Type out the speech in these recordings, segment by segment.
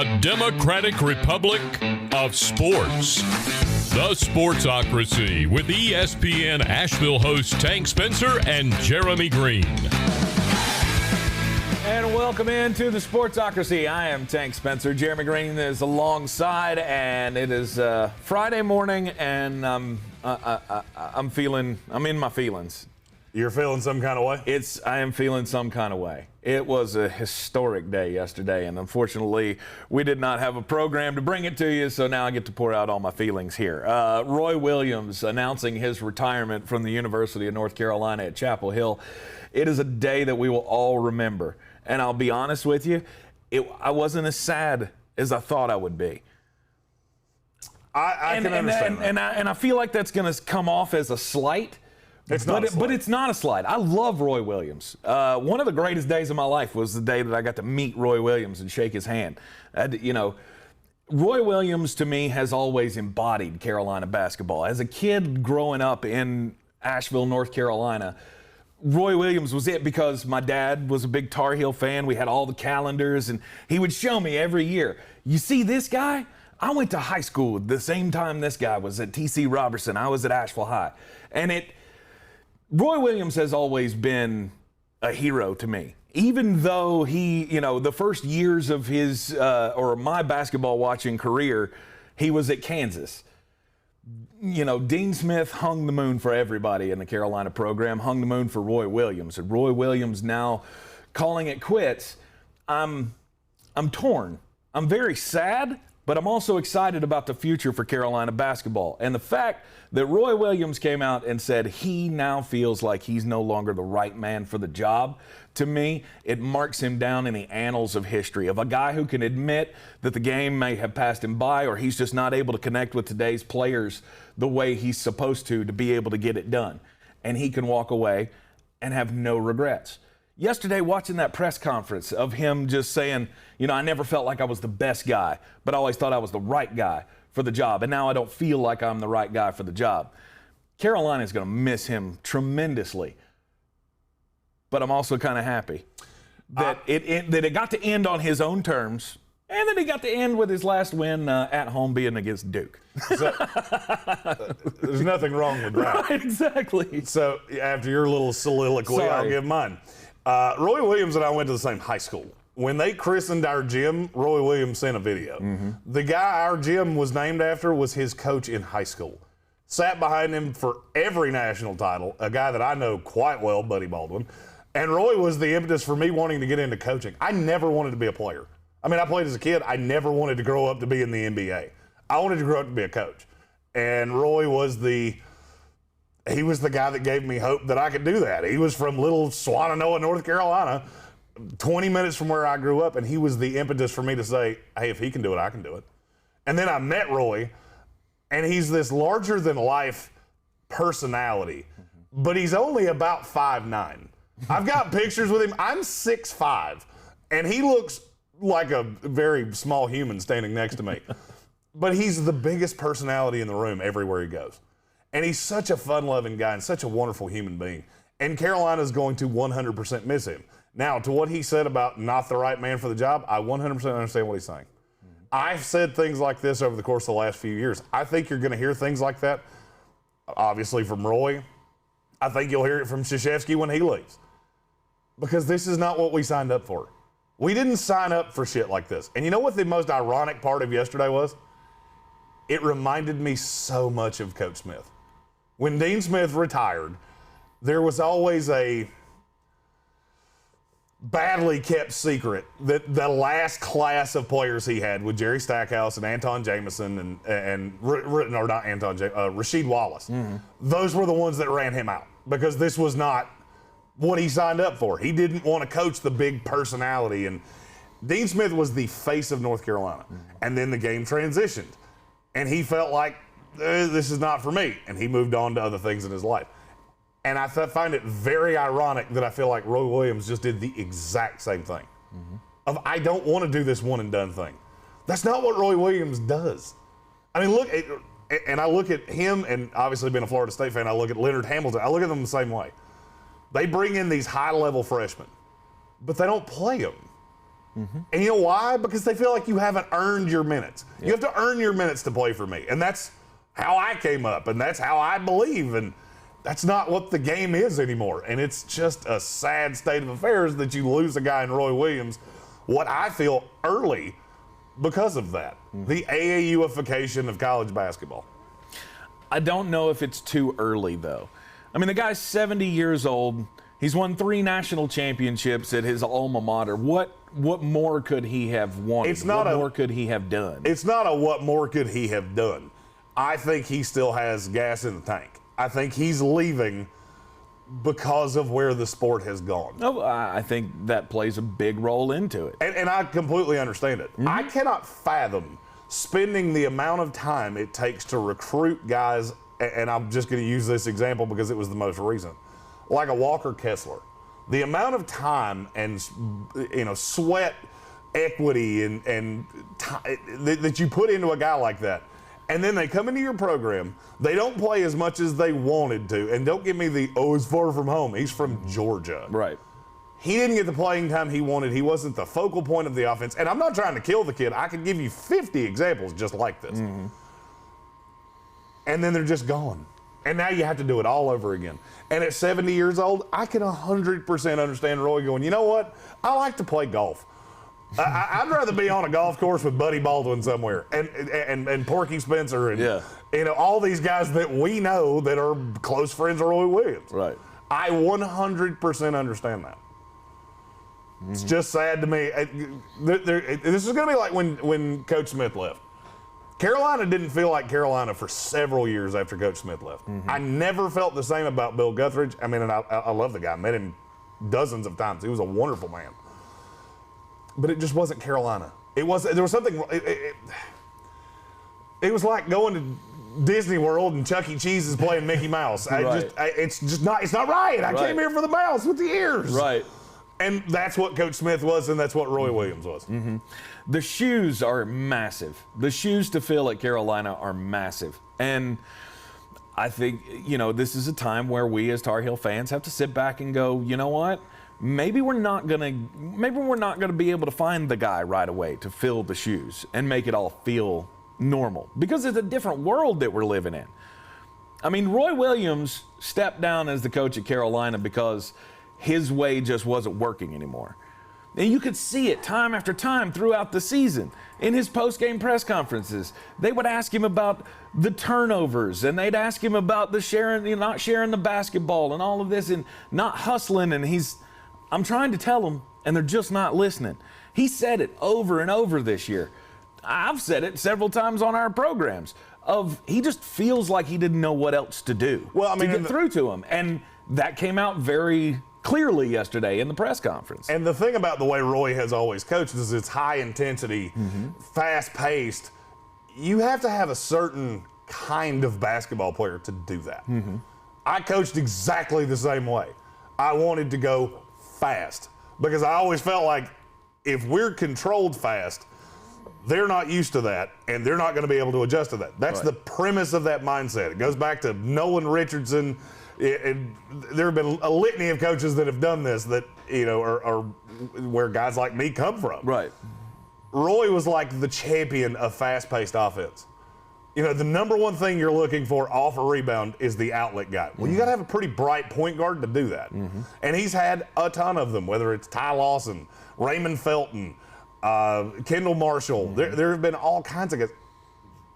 the Democratic Republic of Sports. The Sportsocracy with ESPN Asheville hosts Tank Spencer and Jeremy Greene. And welcome into the Sportsocracy. I am Tank Spencer. Jeremy Greene is alongside, and it is Friday morning, and I'm in my feelings. You're feeling some kind of way? I am feeling some kind of way. It was a historic day yesterday, and unfortunately, we did not have a program to bring it to you, so now I get to pour out all my feelings here. Roy Williams announcing his retirement from the University of North Carolina at Chapel Hill. It is a day that we will all remember, and I'll be honest with you, I wasn't as sad as I thought I would be. I can understand that. And I feel like that's going to come off as a slight. But it's not a slight. I love Roy Williams. One of the greatest days of my life was the day that I got to meet Roy Williams and shake his hand. Roy Williams to me has always embodied Carolina basketball. As a kid growing up in Asheville, North Carolina, Roy Williams was it because my dad was a big Tar Heel fan. We had all the calendars, and he would show me every year, you see this guy? I went to high school the same time this guy was at T.C. Robertson. I was at Asheville High. And Roy Williams has always been a hero to me. Even though he, the first years of his, or my basketball watching career, he was at Kansas. Dean Smith hung the moon for everybody in the Carolina program, hung the moon for Roy Williams. And Roy Williams now calling it quits. I'm torn. I'm very sad, but I'm also excited about the future for Carolina basketball. And the fact that Roy Williams came out and said he now feels like he's no longer the right man for the job, to me, it marks him down in the annals of history of a guy who can admit that the game may have passed him by, or he's just not able to connect with today's players the way he's supposed to be able to get it done. And he can walk away and have no regrets. Yesterday, watching that press conference of him just saying, I never felt like I was the best guy, but I always thought I was the right guy for the job. And now I don't feel like I'm the right guy for the job. Carolina's going to miss him tremendously. But I'm also kind of happy that it got to end on his own terms, and then he got to end with his last win at home being against Duke. So, there's nothing wrong with that. Right, exactly. So after your little soliloquy, I'll give mine. Roy Williams and I went to the same high school. When they christened our gym, Roy Williams sent a video. Mm-hmm. The guy our gym was named after was his coach in high school. Sat behind him for every national title, a guy that I know quite well, Buddy Baldwin. And Roy was the impetus for me wanting to get into coaching. I never wanted to be a player. I mean, I played as a kid. I never wanted to grow up to be in the NBA. I wanted to grow up to be a coach. And Roy was the guy that gave me hope that I could do that. He was from little Swannanoa, North Carolina, 20 minutes from where I grew up, and he was the impetus for me to say, hey, if he can do it, I can do it. And then I met Roy, and he's this larger-than-life personality, but he's only about 5'9". I've got pictures with him. I'm 6'5", and he looks like a very small human standing next to me. But he's the biggest personality in the room everywhere he goes. And he's such a fun-loving guy and such a wonderful human being. And Carolina's going to 100% miss him. Now, to what he said about not the right man for the job, I 100% understand what he's saying. Mm-hmm. I've said things like this over the course of the last few years. I think you're going to hear things like that, obviously from Roy. I think you'll hear it from Krzyzewski when he leaves. Because this is not what we signed up for. We didn't sign up for shit like this. And you know what the most ironic part of yesterday was? It reminded me so much of Coach Smith. When Dean Smith retired, there was always a badly kept secret that the last class of players he had with Jerry Stackhouse and Anton Jameson Rasheed Wallace, those were the ones that ran him out because this was not what he signed up for. He didn't want to coach the big personality, and Dean Smith was the face of North Carolina. And then the game transitioned, and he felt like this is not for me, and he moved on to other things in his life. And I find it very ironic that I feel like Roy Williams just did the exact same thing. Of I don't want to do this one and done thing. That's not what Roy Williams does. I mean, I look at him, and obviously being a Florida State fan, I look at Leonard Hamilton. I look at them the same way. They bring in these high-level freshmen, but they don't play them. And you know why? Because they feel like you haven't earned your minutes. Yep. You have to earn your minutes to play for me. And that's how I came up, and that's how I believe. And that's not what the game is anymore. And it's just a sad state of affairs that you lose a guy in Roy Williams, what I feel early because of that. The AAUification of college basketball. I don't know if it's too early, though. I mean, the guy's 70 years old. He's won 3 national championships at his alma mater. What more could he have wanted? What more could he have done? It's not a what more could he have done. I think he still has gas in the tank. I think he's leaving because of where the sport has gone. Oh, I think that plays a big role into it. And I completely understand it. I cannot fathom spending the amount of time it takes to recruit guys, and I'm just going to use this example because it was the most recent, like a Walker Kessler. The amount of time and sweat, equity, and that you put into a guy like that. And then they come into your program, they don't play as much as they wanted to. And don't give me he's far from home. He's from Georgia. Right. He didn't get the playing time he wanted. He wasn't the focal point of the offense. And I'm not trying to kill the kid. I could give you 50 examples just like this. And then they're just gone. And now you have to do it all over again. And at 70 years old, I can 100% understand Roy going, you know what? I like to play golf. I'd rather be on a golf course with Buddy Baldwin somewhere and Porky Spencer and all these guys that we know that are close friends of Roy Williams. Right. I 100% understand that. It's just sad to me. This is going to be like when Coach Smith left. Carolina didn't feel like Carolina for several years after Coach Smith left. I never felt the same about Bill Guthridge. I mean, and I love the guy. I met him dozens of times. He was a wonderful man. But it just wasn't Carolina. There was something. It was like going to Disney World and Chuck E. Cheese is playing Mickey Mouse. It's not right. I came here for the mouse with the ears. Right. And that's what Coach Smith was, and that's what Roy Williams was. The shoes are massive. The shoes to fill at Carolina are massive. And I think, this is a time where we as Tar Heel fans have to sit back and go, you know what? Maybe we're not gonna be able to find the guy right away to fill the shoes and make it all feel normal, because it's a different world that we're living in. I mean, Roy Williams stepped down as the coach at Carolina because his way just wasn't working anymore. And you could see it time after time throughout the season. In his post-game press conferences, they would ask him about the turnovers, and they'd ask him about not sharing the basketball and all of this and not hustling, and I'm trying to tell them, and they're just not listening. He said it over and over this year. I've said it several times on our programs. He just feels like he didn't know what else to do to get through to him. And that came out very clearly yesterday in the press conference. And the thing about the way Roy has always coached is it's high intensity, fast paced. You have to have a certain kind of basketball player to do that. I coached exactly the same way. I wanted to go fast because I always felt like if we're controlled fast, they're not used to that and they're not going to be able to adjust to that. That's the premise of that mindset. It goes back to Nolan Richardson. There have been a litany of coaches that have done this that are where guys like me come from. Right. Roy was like the champion of fast-paced offense. The number one thing you're looking for off a rebound is the outlet guy. Well, you got to have a pretty bright point guard to do that. And he's had a ton of them, whether it's Ty Lawson, Raymond Felton, Kendall Marshall. There have been all kinds of guys.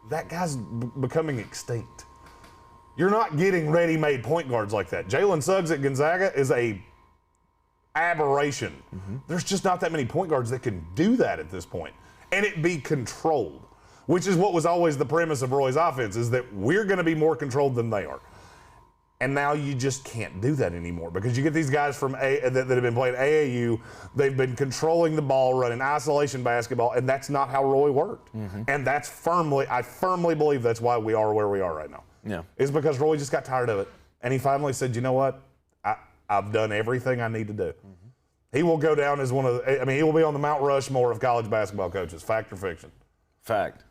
That guy's becoming extinct. You're not getting ready-made point guards like that. Jalen Suggs at Gonzaga is a aberration. There's just not that many point guards that can do that at this point. And it be controlled. Which is what was always the premise of Roy's offense, is that we're going to be more controlled than they are. And now you just can't do that anymore because you get these guys from that have been playing AAU. They've been controlling the ball, running isolation basketball, and that's not how Roy worked. And I firmly believe that's why we are where we are right now. Yeah. It's because Roy just got tired of it. And he finally said, you know what? I've done everything I need to do. He will go down as he will be on the Mount Rushmore of college basketball coaches. Fact or fiction? Fact.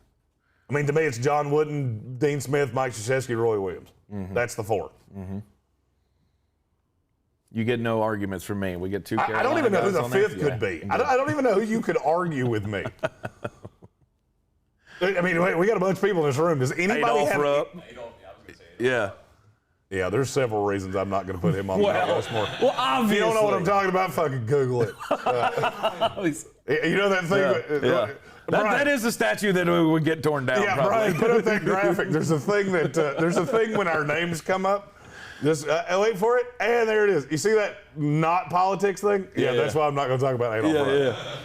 I mean, to me, it's John Wooden, Dean Smith, Mike Krzyzewski, Roy Williams. That's the four. You get no arguments from me. We get two Carolina I don't even know who guys the on there. fifth could be. I don't even know who you could argue with me. I mean, we got a bunch of people in this room. Does anybody have? Yeah. Yeah, there's several reasons I'm not going to put him on Mount Rushmore. Well, obviously. If you don't know what I'm talking about, fucking Google it. You know that thing? Yeah. That is a statue that would get torn down. Yeah, probably. Brian, put up that graphic. There's a thing when our names come up. Just wait for it, and there it is. You see that not politics thing? Yeah, that's why I'm not going to talk about Adolf Hitler. Yeah.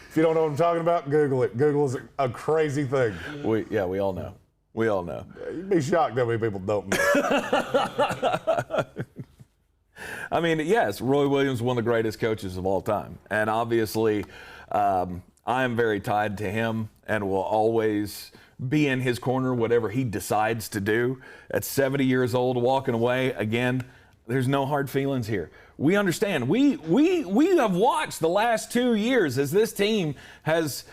If you don't know what I'm talking about, Google it. Google is a crazy thing. We all know. We all know. You'd be shocked how many people don't know. I mean, yes, Roy Williams is one of the greatest coaches of all time. And obviously, I am very tied to him and will always be in his corner, whatever he decides to do. At 70 years old, walking away, again, there's no hard feelings here. We understand. We have watched the last 2 years as this team has,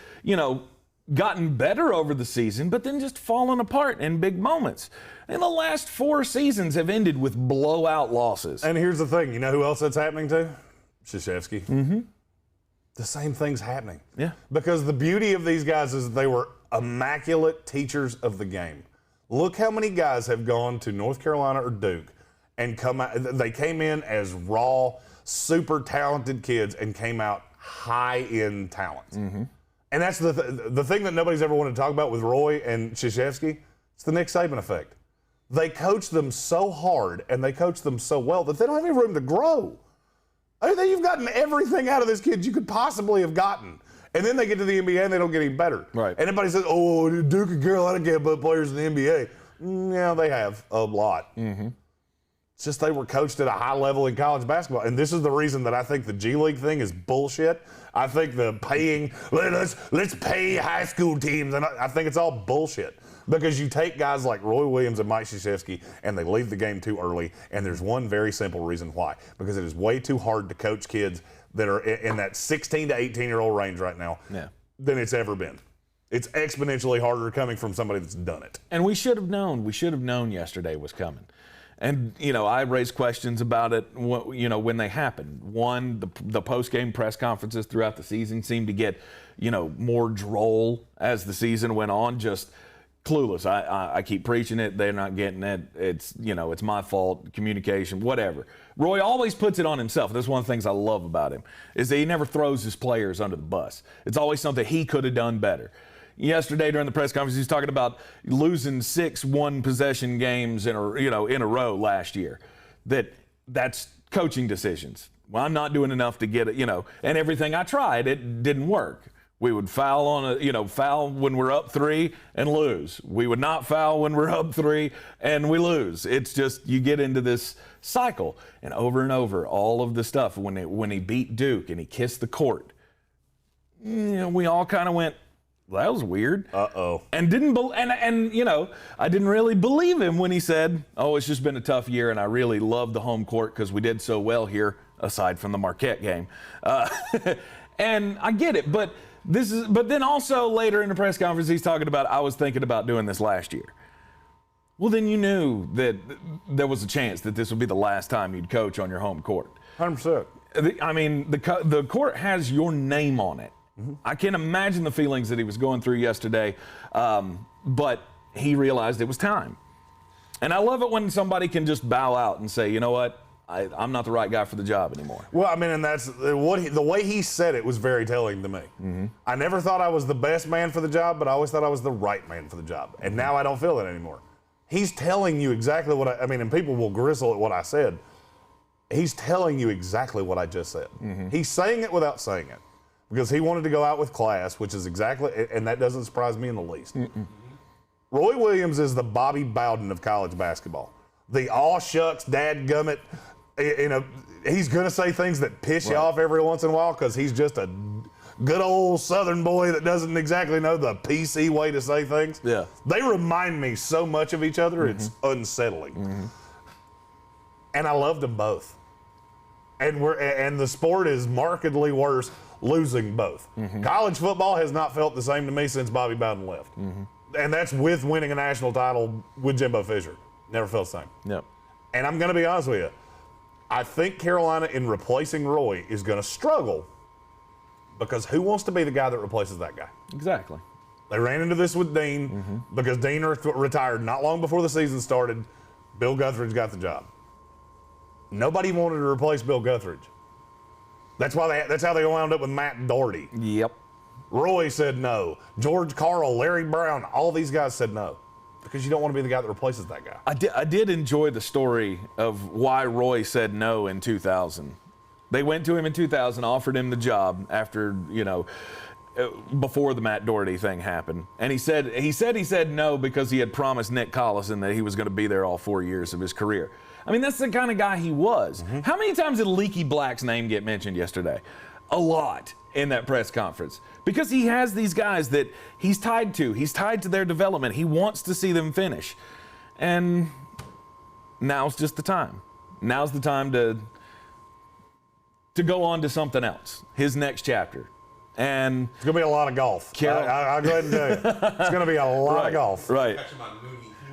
gotten better over the season, but then just fallen apart in big moments. And the last 4 seasons have ended with blowout losses. And here's the thing. You know who else that's happening to? Krzyzewski. Mm-hmm. The same thing's happening. Yeah. Because the beauty of these guys is they were immaculate teachers of the game. Look how many guys have gone to North Carolina or Duke and they came in as raw, super talented kids and came out high-end talent. Mm-hmm. And that's the thing that nobody's ever wanted to talk about with Roy and Krzyzewski. It's the Nick Saban effect. They coach them so hard and they coach them so well that they don't have any room to grow. I mean, you've gotten everything out of this kid you could possibly have gotten. And then they get to the NBA and they don't get any better. Right. And everybody says, oh, Duke and Carolina can't put players in the NBA. Yeah, they have a lot. Mm-hmm. It's just they were coached at a high level in college basketball. And this is the reason that I think the G League thing is bullshit. I think the paying, let's pay high school teams, and I think it's all bullshit. Because you take guys like Roy Williams and Mike Krzyzewski and they leave the game too early, and there's one very simple reason why. Because it is way too hard to coach kids that are in that 16 to 18-year-old range right now than it's ever been. It's exponentially harder coming from somebody that's done it. And we should have known. We should have known yesterday was coming. And, I raised questions about it, when they happened. One, the post-game press conferences throughout the season seemed to get, more droll as the season went on, just clueless. I keep preaching it. They're not getting it. It's, it's my fault, communication, whatever. Roy always puts it on himself. That's one of the things I love about him, is that he never throws his players under the bus. It's always something he could have done better. Yesterday during the press conference, he was talking about losing 6 one-possession games in a row last year. That's coaching decisions. Well, I'm not doing enough to get it, and everything I tried, it didn't work. We would foul foul when we're up 3 and lose. We would not foul when we're up 3 and we lose. It's just you get into this cycle, and over all of the stuff when he beat Duke and he kissed the court. We all kind of went, well, that was weird. Uh-oh. And I didn't really believe him when he said, oh, it's just been a tough year and I really love the home court because we did so well here, aside from the Marquette game. And I get it, but then also later in the press conference, he's talking about, I was thinking about doing this last year. Well, then you knew that there was a chance that this would be the last time you'd coach on your home court. 100%. I mean, the court has your name on it. Mm-hmm. I can't imagine the feelings that he was going through yesterday, but he realized it was time. And I love it when somebody can just bow out and say, you know what, I'm not the right guy for the job anymore. Well, I mean, and that's the way he said it was very telling to me. Mm-hmm. I never thought I was the best man for the job, but I always thought I was the right man for the job. And now I don't feel that anymore. He's telling you exactly what I mean, and people will gristle at what I said. He's telling you exactly what I just said. Mm-hmm. He's saying it without saying it. Because he wanted to go out with class, which is exactly, and that doesn't surprise me in the least. Mm-mm. Roy Williams is the Bobby Bowden of college basketball. The aw shucks, dadgummit, he's going to say things that piss you off every once in a while because he's just a good old Southern boy that doesn't exactly know the PC way to say things. Yeah. They remind me so much of each other, it's unsettling. Mm-hmm. And I loved them both. And the sport is markedly worse losing both. Mm-hmm. College football has not felt the same to me since Bobby Bowden left. Mm-hmm. And that's with winning a national title with Jimbo Fisher. Never felt the same. Yep. And I'm going to be honest with you. I think Carolina, in replacing Roy, is going to struggle because who wants to be the guy that replaces that guy? Exactly. They ran into this with Dean because Dean retired not long before the season started. Bill Guthridge got the job. Nobody wanted to replace Bill Guthridge. That's how they wound up with Matt Doherty. Yep. Roy said no. George Karl, Larry Brown, all these guys said no. Because you don't want to be the guy that replaces that guy. I did enjoy the story of why Roy said no in 2000. They went to him in 2000, offered him the job after, before the Matt Doherty thing happened. And he said no because he had promised Nick Collison that he was going to be there all 4 years of his career. I mean, that's the kind of guy he was. How many times did Leaky Black's name get mentioned yesterday? A lot in that press conference. Because he has these guys that he's tied to. He's tied to their development. He wants to see them finish. And now's just the time. Now's the time to go on to something else. His next chapter. And it's going to be a lot of golf. I'll go ahead and tell you. It's going to be a lot of golf. Right.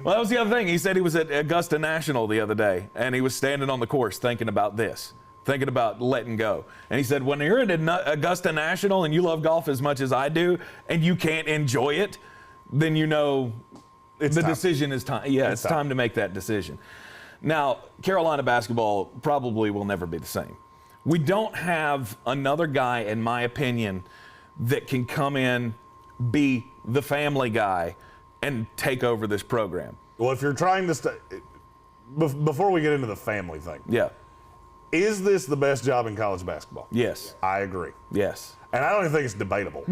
Well, that was the other thing. He said he was at Augusta National the other day, and he was standing on the course thinking about this, thinking about letting go. And he said, when you're at Augusta National and you love golf as much as I do, and you can't enjoy it, then you know decision is time. Yeah, it's time to make that decision. Now, Carolina basketball probably will never be the same. We don't have another guy, in my opinion, that can come in, be the family guy, and take over this program. Well, if you're trying to before we get into the family thing. Yeah. Is this the best job in college basketball? Yes. I agree. Yes. And I don't even think it's debatable.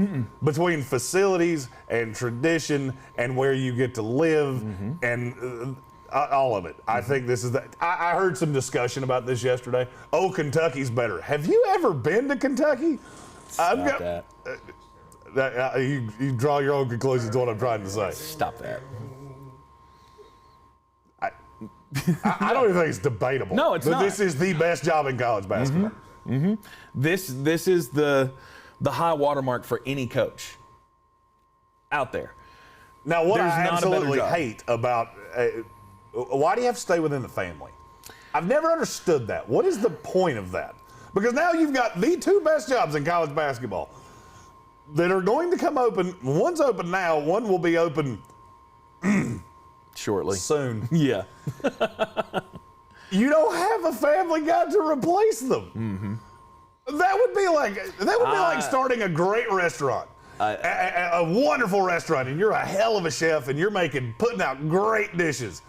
Between facilities and tradition and where you get to live and all of it. I think this is I heard some discussion about this yesterday. Oh, Kentucky's better. Have you ever been to Kentucky? You draw your own conclusions to what I'm trying to say. Stop that. I don't even think it's debatable. No, it's not. This is the best job in college basketball. This is the high watermark for any coach out there. Now, what I absolutely hate about why do you have to stay within the family? I've never understood that. What is the point of that? Because now you've got the two best jobs in college basketball that are going to come open. One's open now. One will be open shortly. Soon. Yeah. You don't have a family guy to replace them. That would be like starting a great restaurant. A wonderful restaurant, and you're a hell of a chef, and you're putting out great dishes.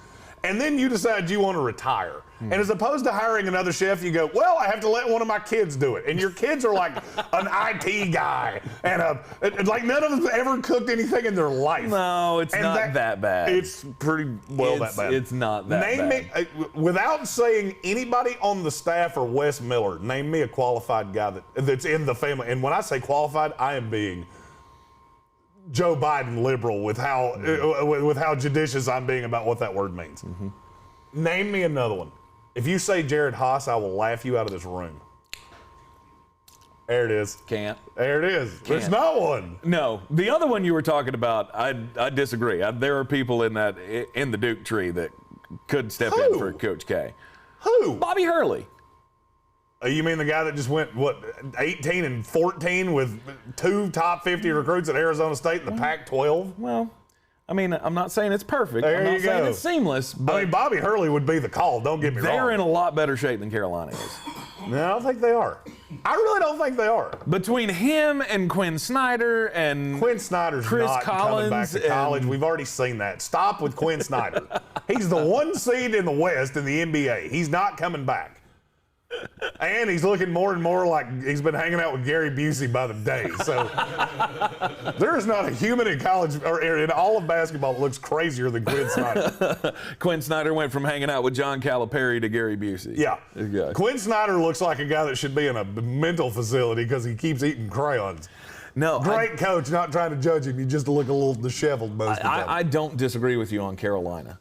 And then you decide you want to retire. And as opposed to hiring another chef, you go, well, I have to let one of my kids do it. And your kids are like an IT guy. And like none of them ever cooked anything in their life. No, it's not that bad. It's pretty well that bad. It's not that bad. Name me, without saying anybody on the staff or Wes Miller, name me a qualified guy that's in the family. And when I say qualified, I am being Joe Biden liberal with how judicious I'm being about what that word means. Name me another one. If you say Jared Haas, I will laugh you out of this room. There it is. Can't. There it is. There's not one. No. The other one you were talking about, I disagree. There are people in the Duke tree that could step in for Coach K. Who? Bobby Hurley. You mean the guy that just went, 18 and 14 with 2 top 50 recruits at Arizona State in the Pac-12? Well, I mean, I'm not saying it's perfect. I'm not saying it's seamless. But I mean, Bobby Hurley would be the call. Don't get me wrong. They're in a lot better shape than Carolina is. No, I don't think they are. I really don't think they are. Between him and Quinn Snyder and Quinn Snyder's Chris not Collins coming back to college. We've already seen that. Stop with Quinn Snyder. He's the 1 seed in the West in the NBA. He's not coming back. And he's looking more and more like he's been hanging out with Gary Busey by the day. So there is not a human in college or in all of basketball that looks crazier than Quinn Snyder. Quinn Snyder went from hanging out with John Calipari to Gary Busey. Yeah. Quinn Snyder looks like a guy that should be in a mental facility because he keeps eating crayons. No, great coach, not trying to judge him. You just look a little disheveled most of the time. I don't disagree with you on Carolina.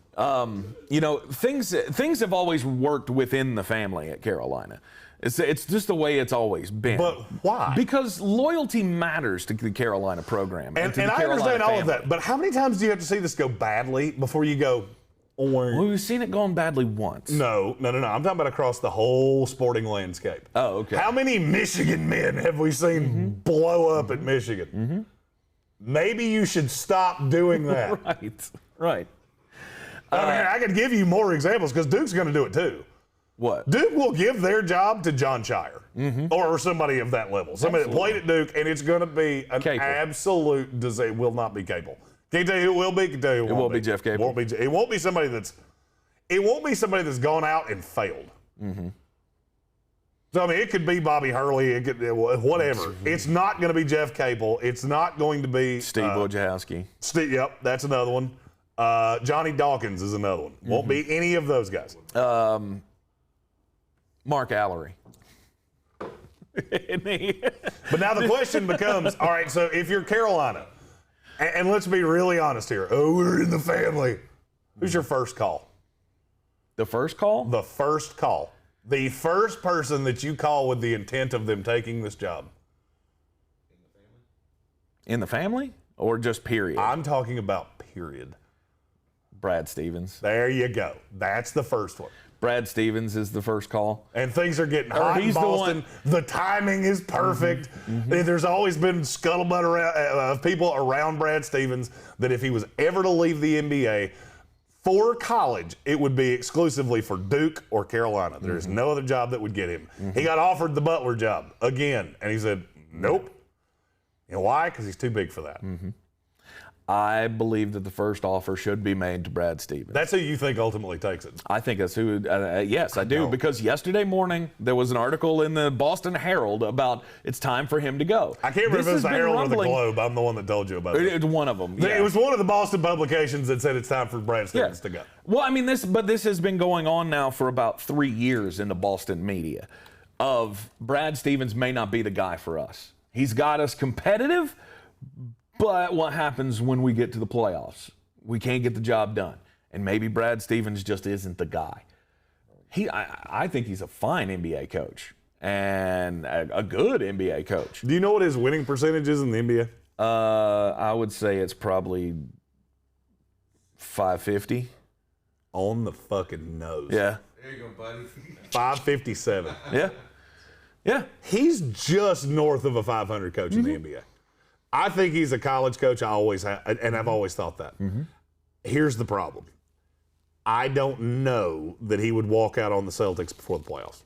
Things have always worked within the family at Carolina. It's just the way it's always been. But why? Because loyalty matters to the Carolina program. And I understand all of that. But how many times do you have to see this go badly before you go, Well, we've seen it going badly once. No. I'm talking about across the whole sporting landscape. Oh, okay. How many Michigan men have we seen blow up at Michigan? Maybe you should stop doing that. Right. I mean, I could give you more examples because Duke's going to do it too. What? Duke will give their job to John Shire or somebody of that level. Somebody that played at Duke, and it's going to be an absolute disaster. Will not be Capel. Can't tell you who it will be. Can tell you who it won't be. Jeff Capel. It won't be somebody that's gone out and failed. So I mean, it could be Bobby Hurley. It could whatever. It's not going to be Jeff Capel. It's not going to be Steve Wojciechowski. Yep, that's another one. Johnny Dawkins is another one. Won't be any of those guys. Mark Allery. But now the question becomes, all right, so if you're Carolina, and let's be really honest here. Oh, we're in the family. Who's your first call? The first call? The first call. The first person that you call with the intent of them taking this job. In the family? Or just period? I'm talking about period. Brad Stevens. There you go. That's the first one. Brad Stevens is the first call. And things are getting hot in Boston. The timing is perfect. There's always been scuttlebutt of people around Brad Stevens that if he was ever to leave the NBA for college, it would be exclusively for Duke or Carolina. There's no other job that would get him. He got offered the Butler job again, and he said, nope. You know why? Because he's too big for that. I believe that the first offer should be made to Brad Stevens. That's who you think ultimately takes it. I think that's who, yes, I do. Because yesterday morning, there was an article in the Boston Herald about it's time for him to go. I can't remember if it was the Herald or the Globe. I'm the one that told you about it. It's one of them. Yeah. It was one of the Boston publications that said it's time for Brad Stevens to go. Well, I mean, this has been going on now for about 3 years in the Boston media of Brad Stevens may not be the guy for us. He's got us competitive, but what happens when we get to the playoffs? We can't get the job done. And maybe Brad Stevens just isn't the guy. I think he's a fine NBA coach and a good NBA coach. Do you know what his winning percentage is in the NBA? I would say it's probably 550. On the fucking nose. Yeah. There you go, buddy. 557. Yeah. He's just north of a 500 coach in the NBA. I think he's a college coach. I always have, and I've always thought that. Here's the problem. I don't know that he would walk out on the Celtics before the playoffs.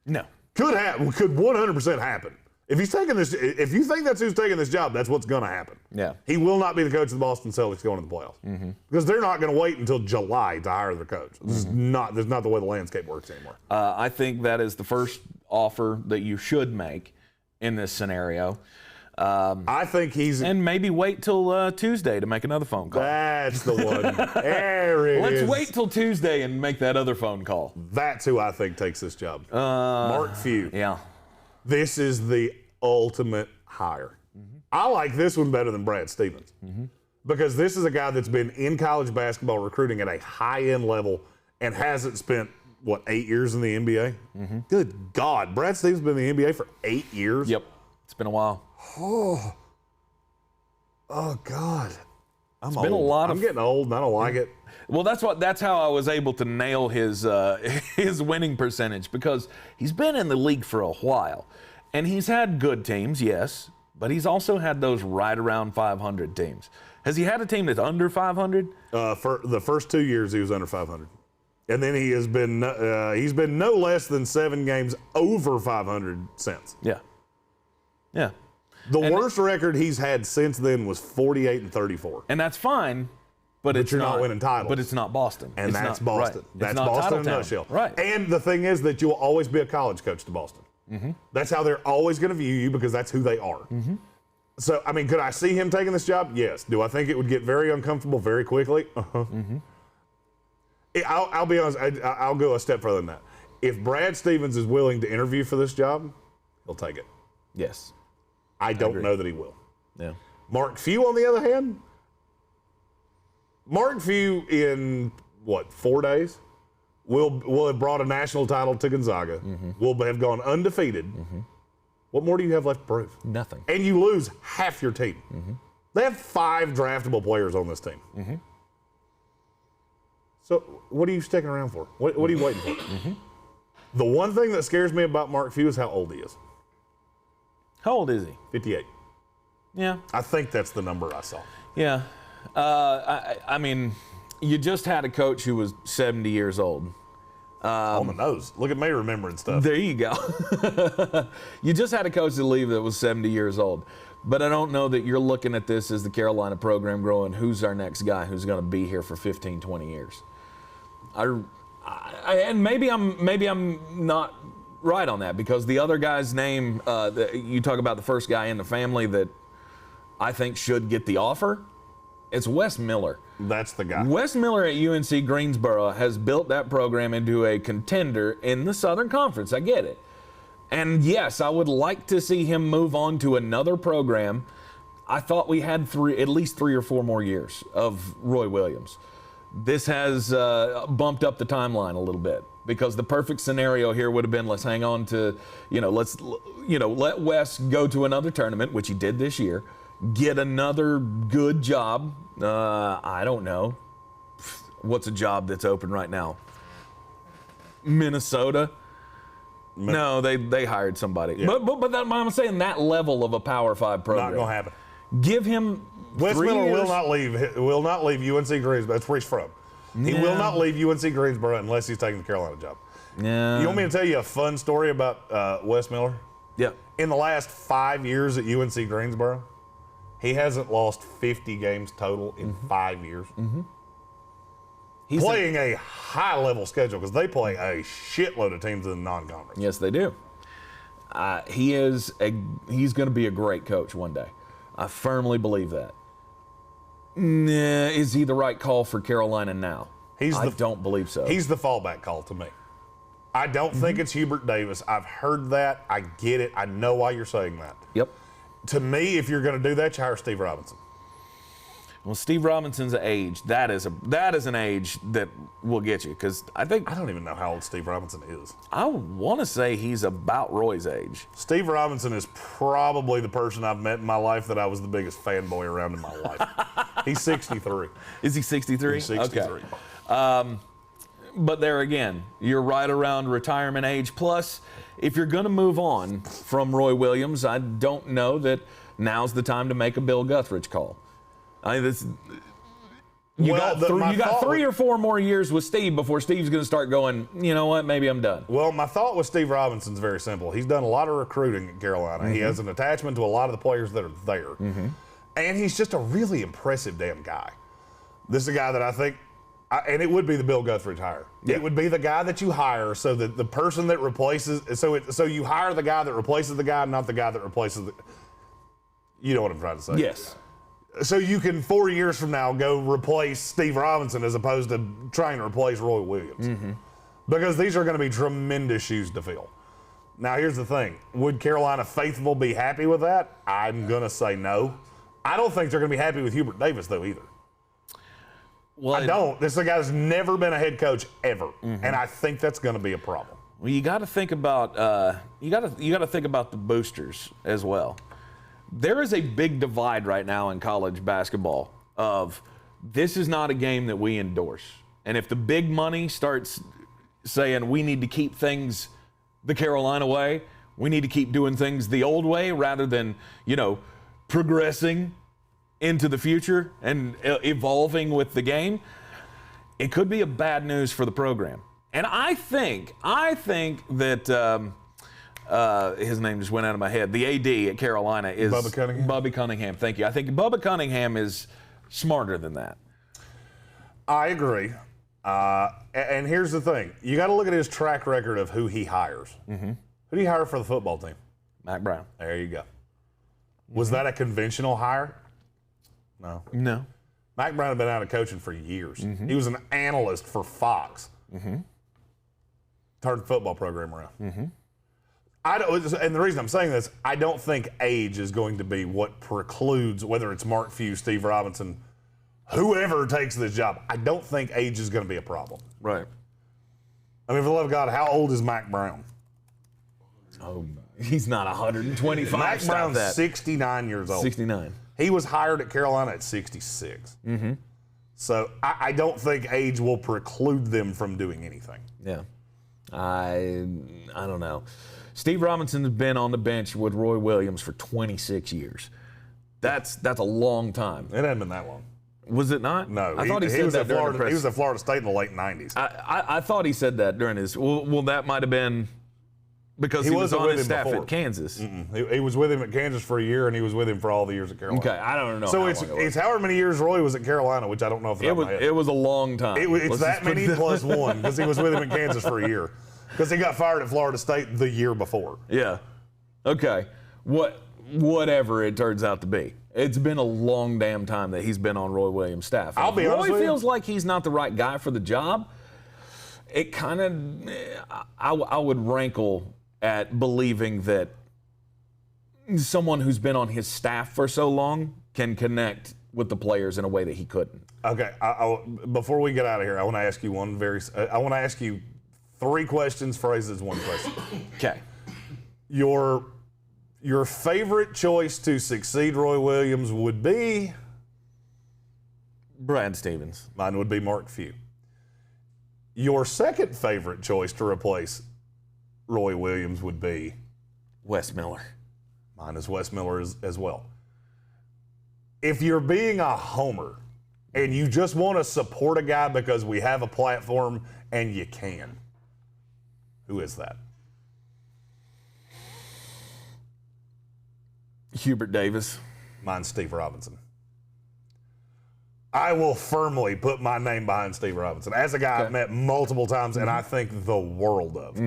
No. Could 100% happen. If he's taking this, if you think that's who's taking this job, that's what's going to happen. Yeah. He will not be the coach of the Boston Celtics going to the playoffs because they're not going to wait until July to hire their coach. This is not. There's not the way the landscape works anymore. I think that is the first offer that you should make in this scenario. I think he's... And maybe wait till Tuesday to make another phone call. That's the one. There it is. Let's wait till Tuesday and make that other phone call. That's who I think takes this job. Mark Few. Yeah. This is the ultimate hire. I like this one better than Brad Stevens because this is a guy that's been in college basketball recruiting at a high-end level and hasn't spent, 8 years in the NBA? Good God. Brad Stevens has been in the NBA for 8 years? Yep. It's been a while. Oh God. I'm been a lot I'm getting old and I don't like it. Well, that's how I was able to nail his winning percentage because he's been in the league for a while. And he's had good teams, yes, but he's also had those right around 500 teams. Has he had a team that's under 500? For the first 2 years, he was under 500. And then he's been no less than 7 games over 500 since. Yeah. Yeah. The worst record he's had since then was 48-34. And that's fine, but you're not winning titles. But it's not Boston. And it's that's not, Boston. Right. That's Boston in a nutshell. Right. And the thing is that you'll always be a college coach to Boston. That's how they're always going to view you because that's who they are. So, I mean, could I see him taking this job? Yes. Do I think it would get very uncomfortable very quickly? I'll be honest. I'll go a step further than that. If Brad Stevens is willing to interview for this job, he'll take it. Yes. I don't know that he will. Yeah. Mark Few, on the other hand, Mark Few in 4 days will have brought a national title to Gonzaga. Will have gone undefeated. What more do you have left to prove? Nothing. And you lose half your team. They have 5 draftable players on this team. So what are you sticking around for? What are you waiting for? Mm-hmm. The one thing that scares me about Mark Few is how old he is. How old is he? 58. Yeah. I think that's the number I saw. Yeah. I mean, you just had a coach who was 70 years old. On the nose. Look at me remembering stuff. There you go. You just had a coach to leave that was 70 years old. But I don't know that you're looking at this as the Carolina program growing. Who's our next guy who's going to be here for 15, 20 years? And maybe I'm not right on that, because the other guy's name, you talk about the first guy in the family that I think should get the offer. It's Wes Miller. That's the guy. Wes Miller at UNC Greensboro has built that program into a contender in the Southern Conference. I get it. And yes, I would like to see him move on to another program. I thought we had at least 3 or 4 more years of Roy Williams. This has bumped up the timeline a little bit, because the perfect scenario here would have been, let's hang on to, let Wes go to another tournament, which he did this year, get another good job. I don't know. What's a job that's open right now? Minnesota? No, they hired somebody. Yeah. But I'm saying that level of a Power 5 program. Not going to happen. Give him Wes 3 Miller years. will not leave UNC Greensboro. That's where he's from. He will not leave UNC Greensboro unless he's taking the Carolina job. Yeah. You want me to tell you a fun story about Wes Miller? Yeah. In the last 5 years at UNC Greensboro, he hasn't lost 50 games total in 5 years. Mm-hmm. He's playing a high-level schedule, because they play a shitload of teams in the non-conference. Yes, they do. He's going to be a great coach one day. I firmly believe that. Is he the right call for Carolina now? I don't believe so. He's the fallback call to me. I don't think it's Hubert Davis. I've heard that. I get it. I know why you're saying that. Yep. To me, if you're going to do that, you hire Steve Robinson. Well, Steve Robinson's age. That is an age that will get you, because I don't even know how old Steve Robinson is. I want to say he's about Roy's age. Steve Robinson is probably the person I've met in my life that I was the biggest fanboy around in my life. He's 63. Is he 63? He's 63. Okay. But there again, you're right around retirement age. Plus, if you're going to move on from Roy Williams, I don't know that now's the time to make a Bill Guthridge call. You got 3 or 4 more years with Steve before Steve's going to start going, you know what, maybe I'm done. Well, my thought with Steve Robinson's very simple. He's done a lot of recruiting at Carolina. Mm-hmm. He has an attachment to a lot of the players that are there. Mm-hmm. And he's just a really impressive damn guy. This is a guy that I think, and it would be the Bill Guthridge hire. Yeah. It would be the guy that you hire, so that the person that replaces, so you hire the guy that replaces the guy, not the guy that replaces the, you know what I'm trying to say. Yes. So you can 4 years from now go replace Steve Robinson as opposed to trying to replace Roy Williams. Mm-hmm. Because these are going to be tremendous shoes to fill. Now, here's the thing. Would Carolina faithful be happy with that? I'm going to say no. I don't think they're going to be happy with Hubert Davis, though, either. Well, I don't. This guy's never been a head coach ever, mm-hmm. and I think that's going to be a problem. Well, you got to think about you got to think about the boosters as well. There is a big divide right now in college basketball of this is not a game that we endorse. And if the big money starts saying we need to keep things the Carolina way, we need to keep doing things the old way rather than, progressing into the future and evolving with the game, it could be a bad news for the program. And I think that his name just went out of my head. The AD at Carolina is Bubba Cunningham. Bubby Cunningham. Thank you. I think Bubba Cunningham is smarter than that. I agree. And here's the thing. You got to look at his track record of who he hires. Mm-hmm. Who do you hire for the football team? Mac Brown. There you go. Was that a conventional hire? No. Mac Brown had been out of coaching for years. Mm-hmm. He was an analyst for Fox. Mm-hmm. Turned the football program around. Mm-hmm. And the reason I'm saying this, I don't think age is going to be what precludes, whether it's Mark Few, Steve Robinson, whoever takes this job. I don't think age is going to be a problem. Right. I mean, for the love of God, how old is Mac Brown? Oh, he's not 125. Mac Brown's 69 years old. 69. He was hired at Carolina at 66. Mm-hmm. So I don't think age will preclude them from doing anything. Yeah. I don't know. Steve Robinson has been on the bench with Roy Williams for 26 years. That's a long time. It hasn't been that long. Was it not? No. I thought he said that during the press. He was at Florida State in the late 90s. I thought he said that during his. Well, that might have been because he was on his staff before. at Kansas. He was with him at Kansas for a year, and he was with him for all the years at Carolina. Okay, I don't know. So it's however many years Roy was at Carolina, which I don't know if it was a long time. It's that many plus one because he was with him in Kansas for a year. Because he got fired at Florida State the year before. Yeah. Okay. Whatever it turns out to be. It's been a long damn time that he's been on Roy Williams' staff. I'll be honest with you. Roy feels like he's not the right guy for the job. It kind of, I would rankle at believing that someone who's been on his staff for so long can connect with the players in a way that he couldn't. Okay. Before we get out of here, I want to ask you I want to ask you 3 questions phrased as 1 question. Okay. Your favorite choice to succeed Roy Williams would be? Brad Stevens. Mine would be Mark Few. Your second favorite choice to replace Roy Williams would be? Wes Miller. Mine is Wes Miller as well. If you're being a homer and you just want to support a guy because we have a platform and you can, who is that? Hubert Davis. Mine's Steve Robinson. I will firmly put my name behind Steve Robinson. As a guy I've met multiple times and I think the world of.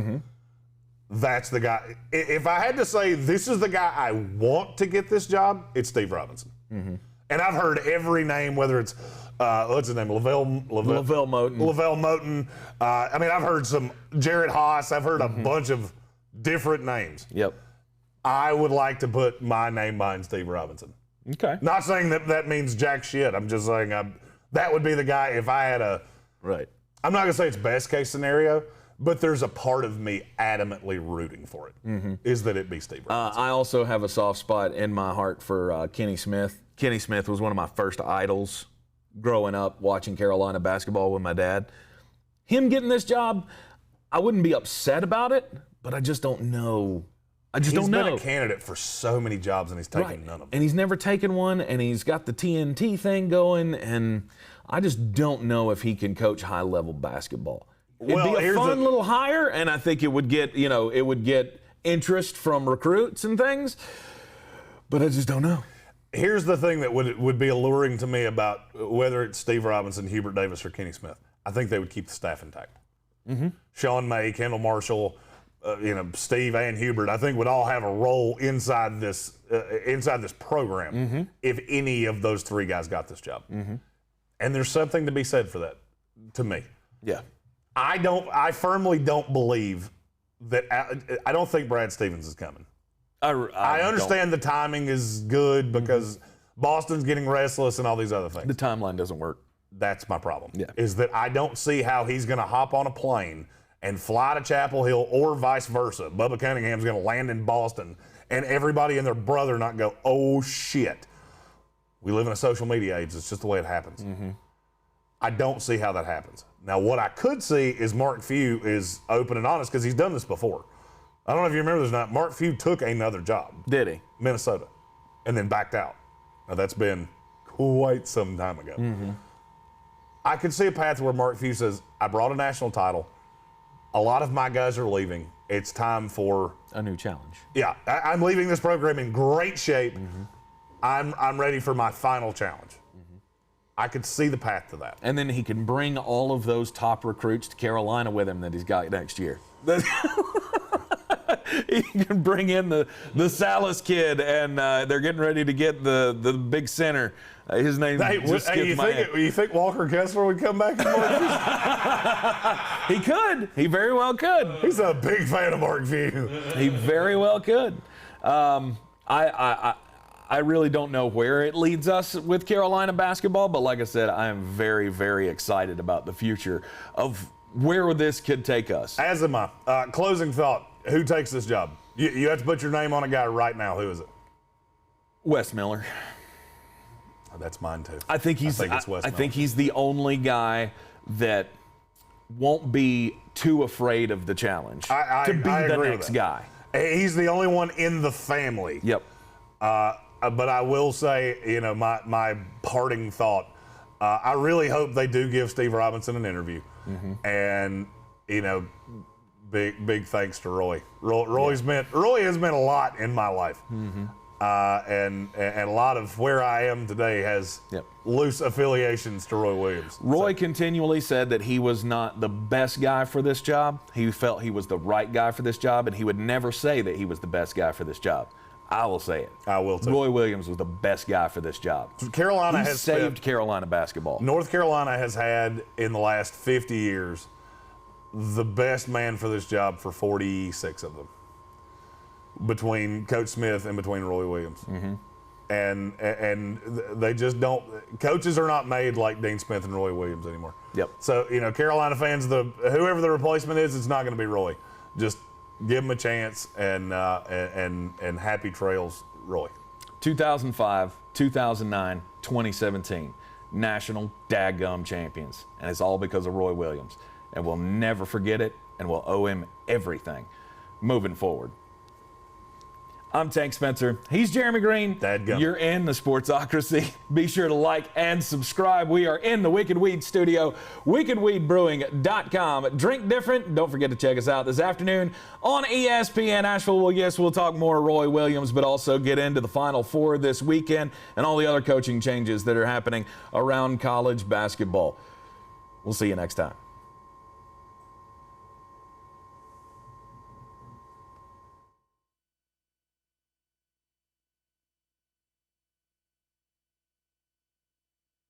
That's the guy. If I had to say this is the guy I want to get this job, it's Steve Robinson. And I've heard every name, whether it's what's his name? Lavelle Moten. Lavelle Moten. I mean, I've heard some Jared Haas. I've heard a bunch of different names. Yep. I would like to put my name behind Steve Robinson. Okay. Not saying that means jack shit. I'm just saying that would be the guy if I had a. Right. I'm not going to say it's best case scenario, but there's a part of me adamantly rooting for it, is that it be Steve Robinson. I also have a soft spot in my heart for Kenny Smith. Kenny Smith was one of my first idols growing up watching Carolina basketball with my dad. Him getting this job, I wouldn't be upset about it, but I just don't know. He's been a candidate for so many jobs, and he's taken none of them. And he's never taken one, and he's got the TNT thing going, and I just don't know if he can coach high-level basketball. It'd be a fun little hire, and I think it would get interest from recruits and things, but I just don't know. Here's the thing that would be alluring to me about whether it's Steve Robinson, Hubert Davis, or Kenny Smith. I think they would keep the staff intact. Sean May, Kendall Marshall, Steve and Hubert, I think would all have a role inside this program if any of those 3 guys got this job. And there's something to be said for that, to me. Yeah. I firmly don't believe that. I don't think Brad Stevens is coming. I understand the timing is good because Boston's getting restless and all these other things. The timeline doesn't work. That's my problem. Yeah. Is that I don't see how he's going to hop on a plane and fly to Chapel Hill or vice versa. Bubba Cunningham's going to land in Boston and everybody and their brother not go, oh shit. We live in a social media age. It's just the way it happens. I don't see how that happens. Now, what I could see is Mark Few is open and honest because he's done this before. I don't know if you remember this or not. Mark Few took another job. Did he? Minnesota. And then backed out. Now, that's been quite some time ago. I could see a path where Mark Few says, I brought a national title. A lot of my guys are leaving. It's time for a new challenge. Yeah. I'm leaving this program in great shape. I'm ready for my final challenge. I could see the path to that. And then he can bring all of those top recruits to Carolina with him that he's got next year. He can bring in the Salas kid, and they're getting ready to get the big center. His name just skipped my head. You think Walker Kessler would come back? He could. He very well could. He's a big fan of Mark Few. He very well could. I really don't know where it leads us with Carolina basketball, but like I said, I am very, very excited about the future of where this could take us. As am I. Closing thought. Who takes this job? You have to put your name on a guy right now. Who is it? Wes Miller. That's mine too. I think he's the only guy that won't be too afraid of the challenge to be the next guy. He's the only one in the family. Yep. But I will say, my parting thought, I really hope they do give Steve Robinson an interview. Mm-hmm. And, big thanks to Roy. Roy has meant a lot in my life. Mm-hmm. And a lot of where I am today has loose affiliations to Roy Williams. Roy continually said that he was not the best guy for this job. He felt he was the right guy for this job, and he would never say that he was the best guy for this job. I will say it. I will too. Roy Williams was the best guy for this job. Carolina has saved Carolina basketball. North Carolina has had, in the last 50 years, the best man for this job for 46 of them, between Coach Smith and between Roy Williams. Mm-hmm. And they just don't. Coaches are not made like Dean Smith and Roy Williams anymore. Yep. So Carolina fans, whoever the replacement is, it's not going to be Roy. Just give him a chance, and happy trails, Roy. 2005, 2009, 2017, national daggum champions, and it's all because of Roy Williams. And we'll never forget it, and we'll owe him everything moving forward. I'm Tank Spencer. He's Jeremy Greene. Dadgum. You're in the Sportsocracy. Be sure to like and subscribe. We are in the Wicked Weed studio, wickedweedbrewing.com. Drink different. Don't forget to check us out this afternoon on ESPN Asheville. Well, yes, we'll talk more Roy Williams, but also get into the Final Four this weekend and all the other coaching changes that are happening around college basketball. We'll see you next time.